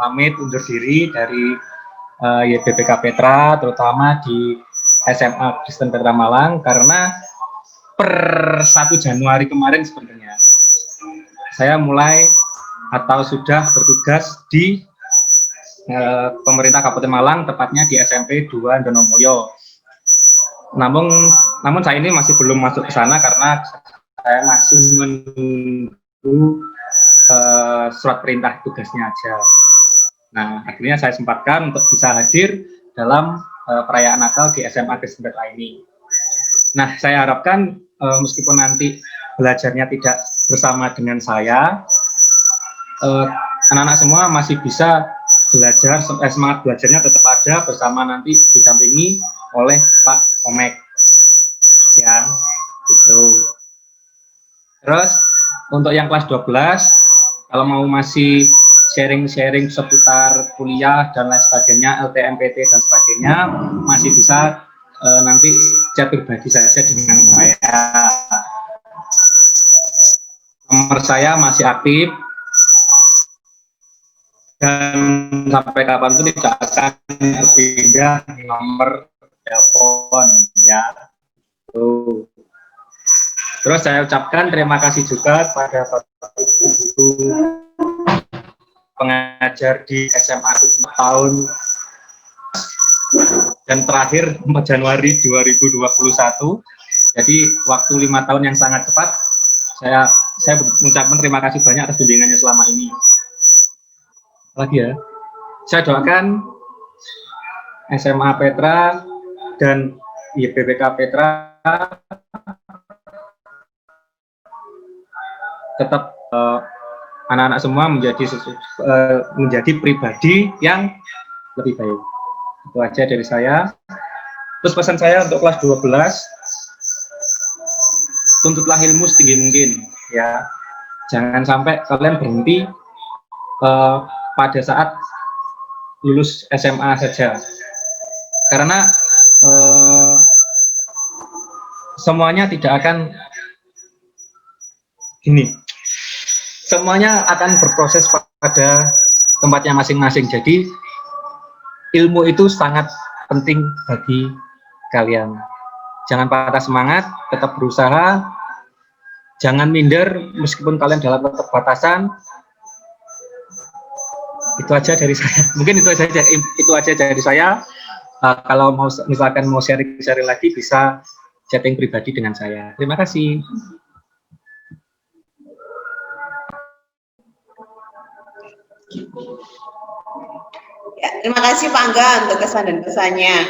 pamit undur diri dari YPBK Petra, terutama di SMA Kristen Petra Malang, karena per 1 Januari kemarin sebenarnya saya mulai atau sudah bertugas di pemerintah Kabupaten Malang, tepatnya di SMP 2 Donomulyo. Namun saya ini masih belum masuk ke sana karena saya masih menunggu surat perintah tugasnya aja. Nah, akhirnya saya sempatkan untuk bisa hadir dalam perayaan Natal di SMA Kristen Petra ini. Nah, saya harapkan meskipun nanti belajarnya tidak bersama dengan saya, anak-anak semua masih bisa belajar, semangat belajarnya tetap ada bersama, nanti didampingi oleh Pak Omek. Ya, gitu. Terus untuk yang kelas 12, kalau mau masih sharing-sharing seputar kuliah dan lain sebagainya, LTMPT dan sebagainya, masih bisa nanti chat pribadi saja dengan saya. Nomor saya masih aktif dan sampai kapanpun tidak akan pindah nomor telepon ya. Tuh. Terus saya ucapkan terima kasih juga kepada Bapak Ibu pengajar di SMA tahun dan terakhir 4 Januari 2021. Jadi waktu 5 tahun yang sangat cepat. Saya mengucapkan terima kasih banyak atas bimbingannya selama ini. Lagi ya, saya doakan SMA Petra dan YPBK Petra tetap anak-anak semua menjadi pribadi yang lebih baik. Itu aja dari saya. Terus pesan saya untuk kelas 12, tuntutlah ilmu setinggi mungkin ya. Jangan sampai kalian berhenti pada saat lulus SMA saja. Karena semuanya tidak akan gini. Semuanya akan berproses pada tempatnya masing-masing. Jadi ilmu itu sangat penting bagi kalian. Jangan patah semangat, tetap berusaha, jangan minder meskipun kalian dalam keterbatasan. itu aja dari saya. Mungkin itu aja dari saya. Kalau misalkan mau sharing lagi bisa chatting pribadi dengan saya. Terima kasih. Ya, terima kasih Pak Angga untuk kesan dan pesannya.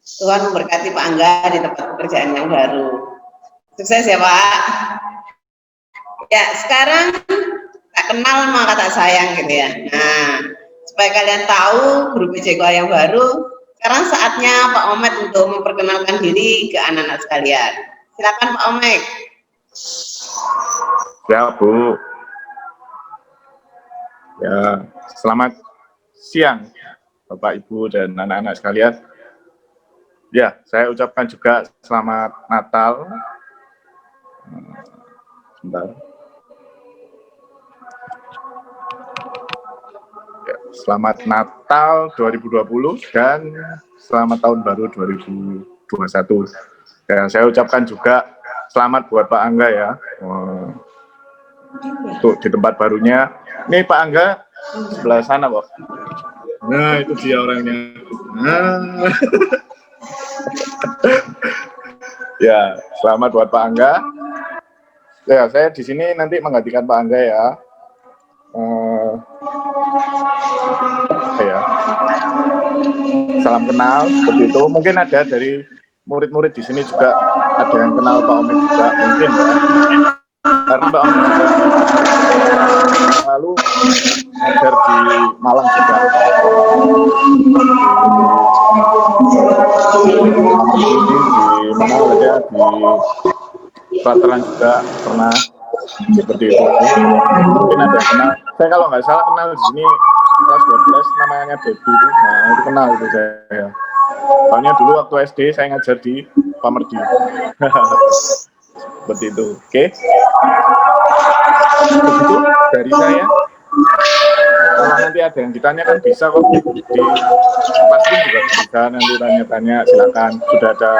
Tuhan memberkati Pak Angga di tempat pekerjaan yang baru. Sukses ya Pak. Ya, sekarang tak kenal sama kata sayang gitu ya. Nah, supaya kalian tahu guru PJK yang baru, sekarang saatnya Pak Omek untuk memperkenalkan diri ke anak-anak sekalian. Silakan Pak Omek. Ya Bu. Ya, selamat siang Bapak Ibu dan anak-anak sekalian. Ya, saya ucapkan juga selamat Natal. Sebentar. Ya, selamat Natal 2020 dan selamat tahun baru 2021. Ya, saya ucapkan juga selamat buat Pak Angga ya. Untuk di tempat barunya. Ini Pak Angga sebelah sana kok. Nah, itu dia orangnya. Nah. Ya, selamat buat Pak Angga. Ya, saya di sini nanti menggantikan Pak Angga ya. Ya. Salam kenal seperti itu. Mungkin ada dari murid-murid di sini juga ada yang kenal Pak Omek juga mungkin ya. Karena Pak Omek juga lalu ngajar di Malang juga. Di mana aja di Pelateran juga pernah seperti itu. Mungkin ada yang kenal. Saya kalau nggak salah kenal di sini kelas 12 namanya Baby. Nah itu kenal itu saya. Soalnya dulu waktu SD saya ngajar di Pamerdi. Seperti itu. Oke. Begitu dari saya. Kalau nanti ada yang ditanyakan bisa kok di pasti juga bisa nanti tanya-tanya silakan. Sudah ada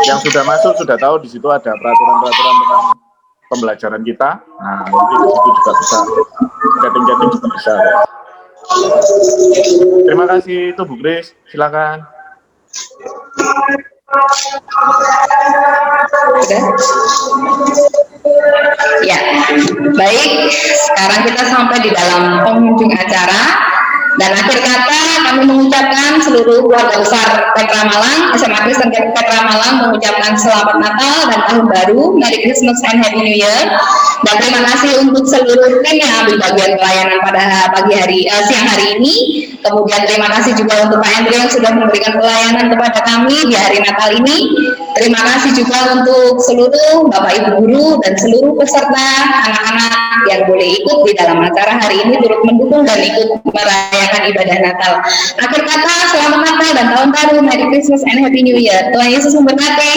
yang sudah masuk sudah tahu di situ ada peraturan-peraturan tentang pembelajaran kita. Nah nanti di situ juga bisa chatting-chatting juga bisa. Terima kasih itu Bu Grace, silakan. Ya, baik. Sekarang kita sampai di dalam penghujung acara dan akhir kata kami mengucapkan seluruh keluarga besar Petra Malang, SMA Kristen Petra Malang mengucapkan selamat Natal dan Tahun Baru, Merry Christmas and Happy New Year. Dan terima kasih untuk seluruh tim yang ambil bagian pelayanan pada siang hari ini. Kemudian terima kasih juga untuk Pak Hendri yang sudah memberikan pelayanan kepada kami di hari Natal ini. Terima kasih juga untuk seluruh Bapak Ibu guru dan seluruh peserta anak-anak yang boleh ikut di dalam acara hari ini turut mendukung dan ikut merayakan ibadah Natal. Akhir kata, selamat Natal dan Tahun Baru, Merry Christmas and Happy New Year. Tuhan Yesus memberkati.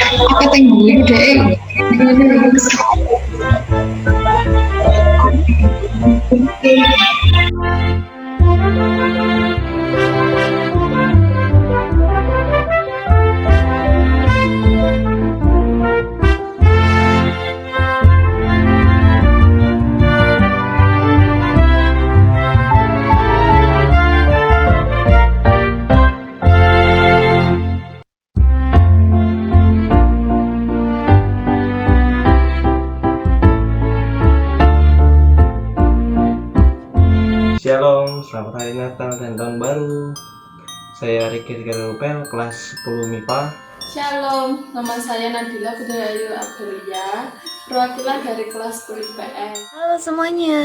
Kita tunggu deh. Shalom, selamat hari Natal dan Tahun Baru. Saya Riki Rupel, kelas 10 MIPA. Shalom, nama saya Nabila Budayayu Abdulia, perwakilan dari kelas 10 IPS. Halo semuanya,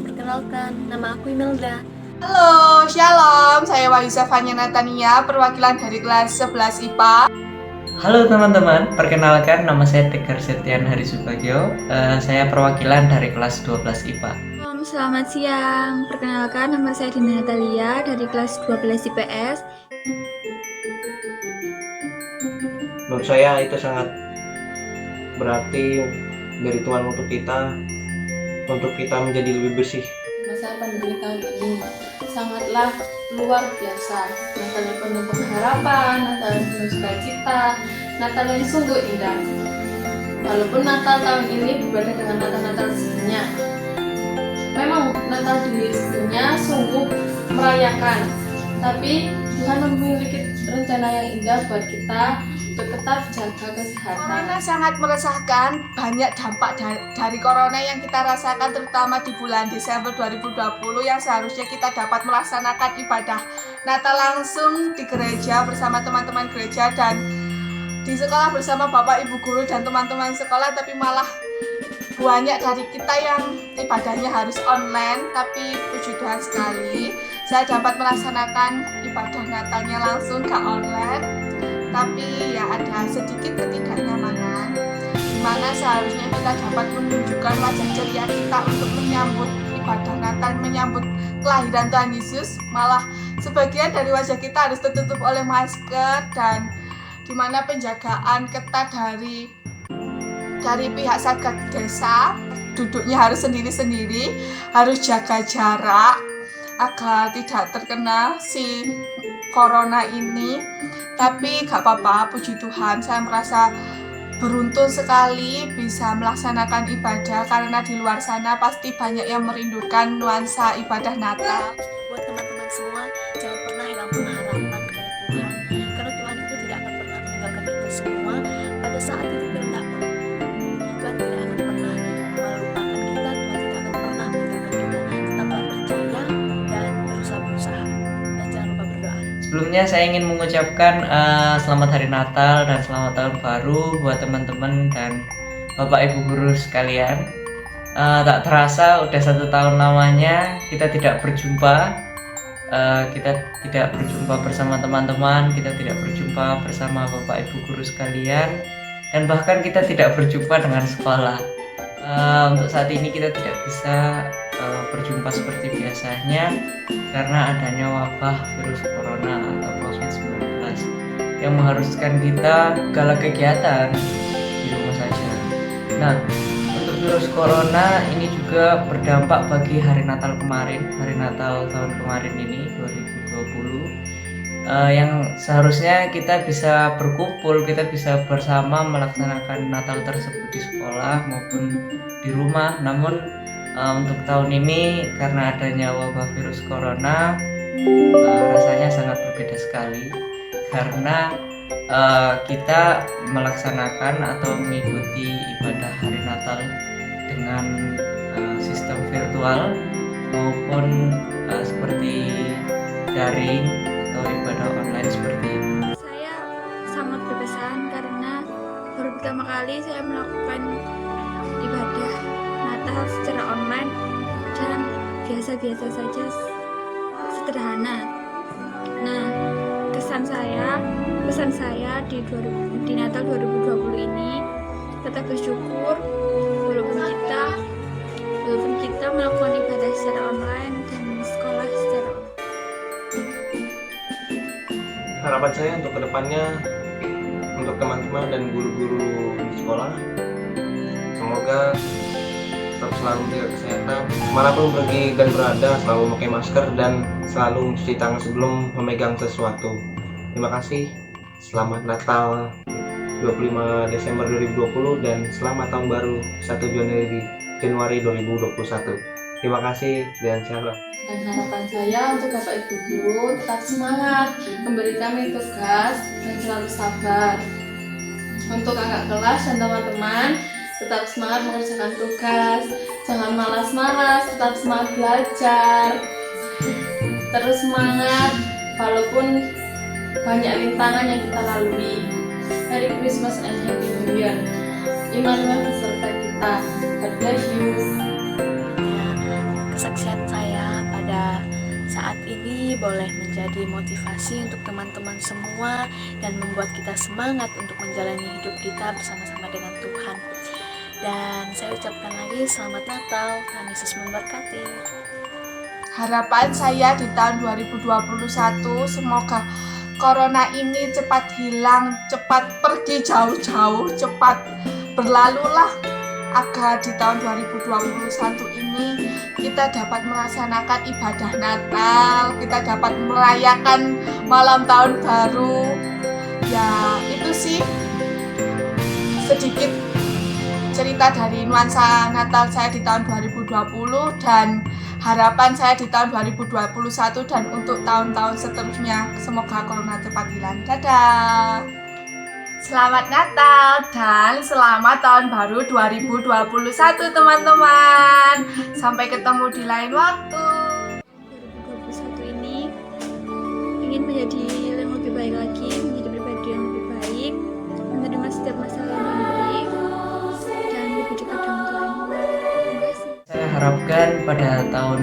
perkenalkan nama aku Imelda. Halo, Shalom, saya Wahyu Zafanya Natania, perwakilan dari kelas 11 IPA. Halo teman-teman, perkenalkan nama saya Tegar Setian Hari Subagio, saya perwakilan dari kelas 12 IPA. Selamat siang, perkenalkan nama saya Dina Natalia dari kelas 12 IPS. Menurut saya itu sangat berarti dari Tuhan untuk kita menjadi lebih bersih. Nama masa pandemi tahun ini. Sangatlah luar biasa. Natal yang penuh pengharapan, Natal yang penuh sukacita, Natal yang sungguh indah. Walaupun Natal tahun ini berbeda dengan Natal-Natal sebelumnya. Memang Natal di sebelumnya sungguh merayakan, tapi Tuhan memiliki rencana yang indah buat kita untuk tetap jaga kesehatan. Corona sangat meresahkan, banyak dampak dari corona yang kita rasakan terutama di bulan Desember 2020 yang seharusnya kita dapat melaksanakan ibadah Natal langsung di gereja bersama teman-teman gereja dan di sekolah bersama Bapak Ibu guru dan teman-teman sekolah, tapi malah banyak dari kita yang ibadahnya harus online. Tapi puji Tuhan sekali saya dapat melaksanakan ibadah Natalnya langsung ke online. Tapi ya ada sedikit ketidaknyamanan di mana seharusnya kita dapat menunjukkan wajah ceria kita untuk menyambut ibadah Natal, menyambut kelahiran Tuhan Yesus. Malah sebagian dari wajah kita harus tertutup oleh masker dan di mana penjagaan ketat dari pihak Satgas Desa, duduknya harus sendiri-sendiri, harus jaga jarak agar tidak terkena si corona ini. Tapi gak apa-apa, puji Tuhan saya merasa beruntung sekali bisa melaksanakan ibadah karena di luar sana pasti banyak yang merindukan nuansa ibadah Natal. Buat teman-teman semua, jangan pernah hilang pengharapan kepada Tuhan, karena Tuhan itu tidak akan pernah meninggalkan kita semua pada saat itu kehendak. Tuhan tidak akan pernah melupakan kita, Tuhan tidak akan pernah meninggalkan kita. Tetaplah percaya dan berusaha dan jangan lupa berdoa. Sebelumnya saya ingin mengucapkan selamat hari Natal dan selamat tahun baru buat teman-teman dan Bapak Ibu guru sekalian. Tak terasa udah 1 tahun lamanya kita tidak berjumpa. Kita tidak berjumpa bersama teman-teman, kita tidak berjumpa bersama Bapak Ibu guru sekalian, dan bahkan kita tidak berjumpa dengan sekolah. Untuk saat ini kita tidak bisa berjumpa seperti biasanya karena adanya wabah virus corona atau COVID-19 yang mengharuskan kita segala kegiatan di rumah saja. Nah, untuk virus corona ini juga berdampak bagi hari Natal kemarin, hari Natal tahun kemarin ini 2020, yang seharusnya kita bisa berkumpul, kita bisa bersama melaksanakan Natal tersebut di sekolah maupun di rumah. Namun untuk tahun ini karena adanya wabah virus corona, rasanya sangat berbeda sekali karena kita melaksanakan atau mengikuti ibadah hari Natal dengan sistem virtual maupun seperti daring atau ibadah online seperti itu. Saya sangat berkesan karena baru pertama kali saya melakukan ibadah Natal secara online dan biasa-biasa saja, sederhana. Nah, pesan saya di Natal 2020 ini tetap bersyukur walaupun kita melakukan ibadah secara online dan sekolah secara online. Harapan saya untuk kedepannya, untuk teman-teman dan guru-guru di sekolah, semoga tetap selalu jaga kesehatan, manapun pergi dan berada, selalu memakai masker dan selalu mencuci tangan sebelum memegang sesuatu. Terima kasih, selamat Natal 25 Desember 2020 dan selamat tahun baru 1 Januari 2021. Terima kasih dan shalom. Dan harapan saya untuk Bapak Ibu guru tetap semangat memberi kami tugas dan selalu sabar. Untuk kakak kelas dan teman-teman tetap semangat mengerjakan tugas, jangan malas-malas, tetap semangat belajar, terus semangat walaupun banyak rintangan yang kita lalui. Merry Christmas and Happy New Year. Immanuel beserta kita. God bless you. Kesaksian saya pada saat ini boleh menjadi motivasi untuk teman-teman semua dan membuat kita semangat untuk menjalani hidup kita bersama-sama dengan Tuhan. Dan saya ucapkan lagi selamat Natal, Tuhan Yesus memberkati. Harapan saya di tahun 2021 semoga corona ini cepat hilang, cepat pergi jauh-jauh, cepat berlalulah agar di tahun 2021 ini kita dapat melaksanakan ibadah Natal, kita dapat merayakan malam tahun baru. Ya, itu sih sedikit cerita dari nuansa Natal saya di tahun 2020 dan harapan saya di tahun 2021 dan untuk tahun-tahun seterusnya. Semoga corona cepat hilang. Dadah. Selamat Natal dan selamat tahun baru 2021 teman-teman. Sampai ketemu di lain waktu. 2021 ini ingin menjadi yang lebih baik lagi, menjadi pribadi yang lebih baik, menerima setiap masalah yang diberi, dan lebih dekat dengan Tuhan. Terima kasih. Saya harapkan pada tahun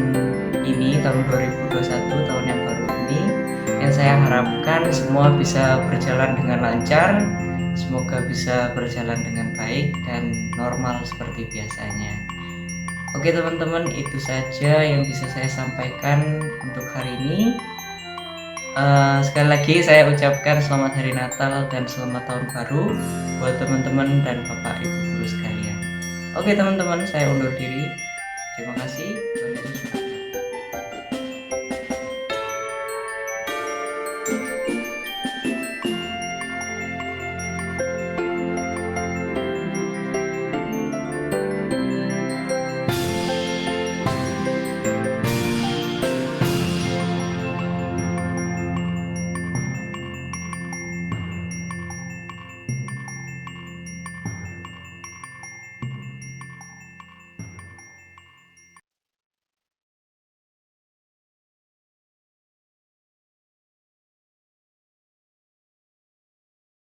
ini, tahun 2021, tahun yang baru ini, yang saya harapkan semua bisa berjalan dengan lancar, semoga bisa berjalan dengan baik dan normal seperti biasanya. Oke teman-teman, itu saja yang bisa saya sampaikan untuk hari ini. Sekali lagi saya ucapkan selamat hari Natal dan selamat tahun baru buat teman-teman dan Bapak Ibu guru sekalian. Oke teman-teman, saya undur diri. Terima kasih.